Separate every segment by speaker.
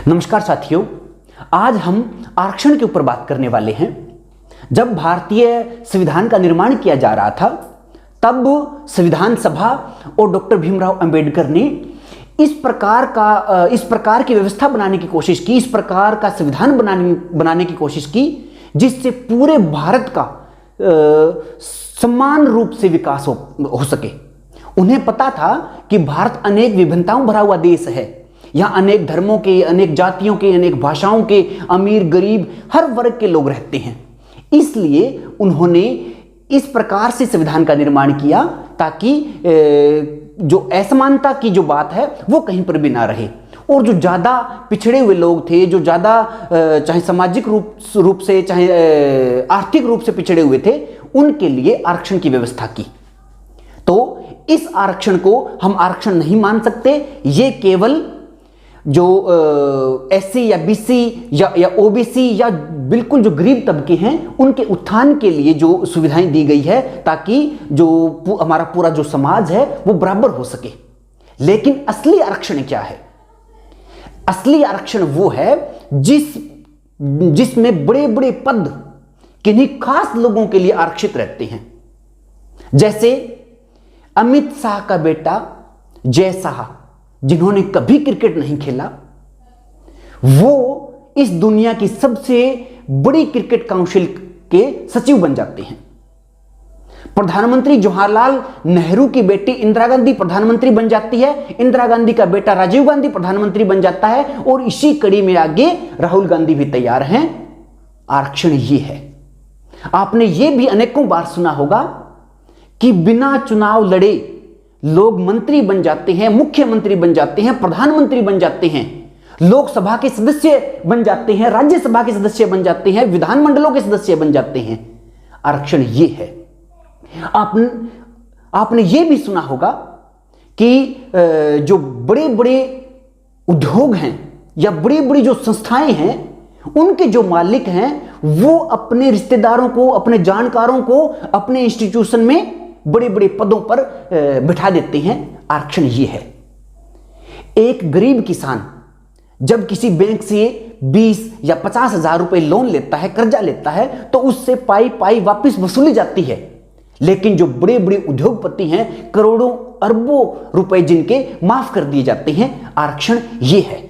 Speaker 1: नमस्कार साथियों, आज हम आरक्षण के ऊपर बात करने वाले हैं। जब भारतीय संविधान का निर्माण किया जा रहा था तब संविधान सभा और डॉक्टर भीमराव अंबेडकर ने इस प्रकार की व्यवस्था बनाने की कोशिश की, इस प्रकार का संविधान बनाने की कोशिश की जिससे पूरे भारत का समान रूप से विकास हो सके। उन्हें पता था कि भारत अनेक विभिन्नताओं भरा हुआ देश है। यहाँ अनेक धर्मों के, अनेक जातियों के, अनेक भाषाओं के, अमीर गरीब हर वर्ग के लोग रहते हैं। इसलिए उन्होंने इस प्रकार से संविधान का निर्माण किया ताकि जो असमानता की जो बात है वो कहीं पर भी ना रहे, और जो ज़्यादा पिछड़े हुए लोग थे, जो ज़्यादा चाहे सामाजिक रूप से चाहे आर्थिक रूप से पिछड़े हुए थे, उनके लिए आरक्षण की व्यवस्था की। तो इस आरक्षण को हम आरक्षण नहीं मान सकते। ये केवल जो एससी या बीसी या ओबीसी या बिल्कुल जो गरीब तबके हैं उनके उत्थान के लिए जो सुविधाएं दी गई है ताकि जो हमारा पूरा जो समाज है वो बराबर हो सके। लेकिन असली आरक्षण क्या है? असली आरक्षण वो है जिसमें बड़े बड़े पद किन्हीं खास लोगों के लिए आरक्षित रहते हैं। जैसे अमित शाह का बेटा जय शाह, जिन्होंने कभी क्रिकेट नहीं खेला, वो इस दुनिया की सबसे बड़ी क्रिकेट काउंसिल के सचिव बन जाते हैं। प्रधानमंत्री जवाहरलाल नेहरू की बेटी इंदिरा गांधी प्रधानमंत्री बन जाती है, इंदिरा गांधी का बेटा राजीव गांधी प्रधानमंत्री बन जाता है, और इसी कड़ी में आगे राहुल गांधी भी तैयार हैं। आरक्षण ये है। आपने ये भी अनेकों बार सुना होगा कि बिना चुनाव लड़े लोग मंत्री बन जाते हैं, मुख्यमंत्री बन जाते हैं, प्रधानमंत्री बन जाते हैं, लोकसभा के सदस्य बन जाते हैं, राज्यसभा के सदस्य बन जाते हैं, विधानमंडलों के सदस्य बन जाते हैं। आरक्षण ये है। आपने ये भी सुना होगा कि जो बड़े बड़े उद्योग हैं या बड़ी बड़ी जो संस्थाएं हैं उनके जो मालिक हैं वो अपने रिश्तेदारों को, अपने जानकारों को अपने इंस्टीट्यूशन में बड़े बड़े पदों पर बिठा देते हैं। आरक्षण ये है। एक गरीब किसान जब किसी बैंक से 20 या 50 हजार रुपए लोन लेता है, कर्जा लेता है, तो उससे पाई पाई वापस वसूली जाती है। लेकिन जो बड़े बड़े उद्योगपति हैं, करोड़ों अरबों रुपए जिनके माफ कर दिए जाते हैं। आरक्षण ये है।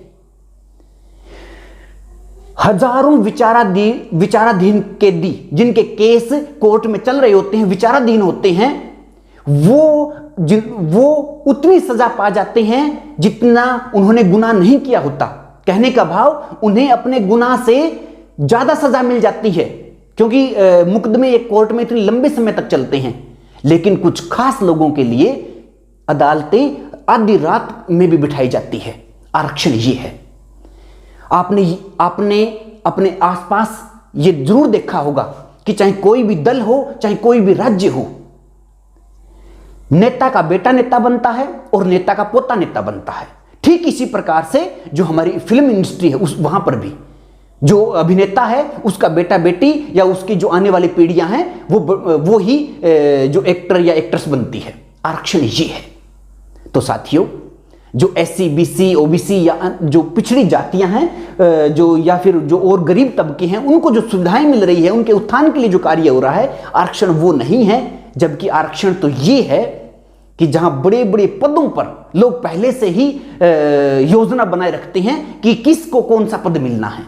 Speaker 1: हजारों विचाराधीन कैदी जिनके केस कोर्ट में चल रहे होते हैं, विचाराधीन होते हैं, वो उतनी सजा पा जाते हैं जितना उन्होंने गुनाह नहीं किया होता। कहने का भाव, उन्हें अपने गुनाह से ज्यादा सजा मिल जाती है, क्योंकि मुकदमे एक कोर्ट में इतने लंबे समय तक चलते हैं। लेकिन कुछ खास लोगों के लिए अदालतें आधी रात में भी बिठाई जाती है। आरक्षण ये है। आपने अपने आसपास ये जरूर देखा होगा कि चाहे कोई भी दल हो, चाहे कोई भी राज्य हो, नेता का बेटा नेता बनता है और नेता का पोता नेता बनता है। ठीक इसी प्रकार से जो हमारी फिल्म इंडस्ट्री है वहां पर भी जो अभिनेता है उसका बेटा बेटी या उसकी जो आने वाली पीढ़ियां हैं वो ही जो एक्टर या एक्ट्रेस बनती है। आरक्षण ये है। तो साथियों, जो एससी, बीसी, ओबीसी या जो पिछड़ी जातियां हैं, जो या फिर जो और गरीब तबके हैं, उनको जो सुविधाएं मिल रही है, उनके उत्थान के लिए जो कार्य हो रहा है, आरक्षण वो नहीं है। जबकि आरक्षण तो ये है कि जहां बड़े बड़े पदों पर लोग पहले से ही योजना बनाए रखते हैं कि किसको कौन सा पद मिलना है।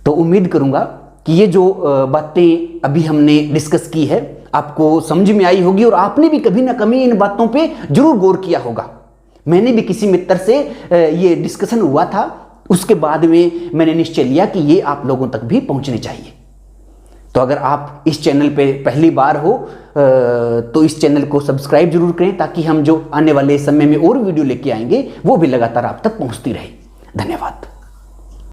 Speaker 1: तो उम्मीद करूंगा कि ये जो बातें अभी हमने डिस्कस की है आपको समझ में आई होगी, और आपने भी कभी ना कभी इन बातों पे जरूर गौर किया होगा। मैंने भी किसी मित्र से ये डिस्कशन हुआ था, उसके बाद में मैंने निश्चय लिया कि ये आप लोगों तक भी पहुंचने चाहिए। तो अगर आप इस चैनल पे पहली बार हो तो इस चैनल को सब्सक्राइब जरूर करें, ताकि हम जो आने वाले समय में और वीडियो लेके आएंगे वो भी लगातार आप तक पहुंचती रहे। धन्यवाद।